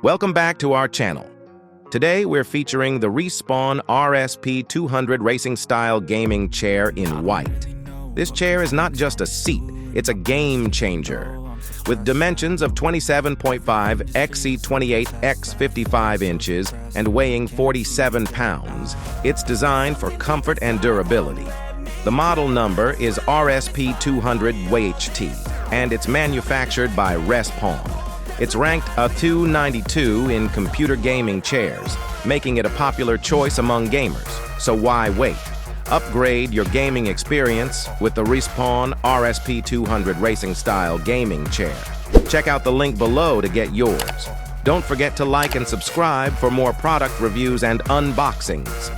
Welcome back to our channel. Today we're featuring the Respawn RSP-200 racing style gaming chair in white. This chair is not just a seat, it's a game changer. With dimensions of 27.5 x 28 x 55 inches and weighing 47 pounds, it's designed for comfort and durability. The model number is RSP-200 WHT, and it's manufactured by Respawn. It's ranked a 292 in computer gaming chairs, making it a popular choice among gamers. So why wait? Upgrade your gaming experience with the Respawn RSP-200 Racing Style Gaming Chair. Check out the link below to get yours. Don't forget to like and subscribe for more product reviews and unboxings.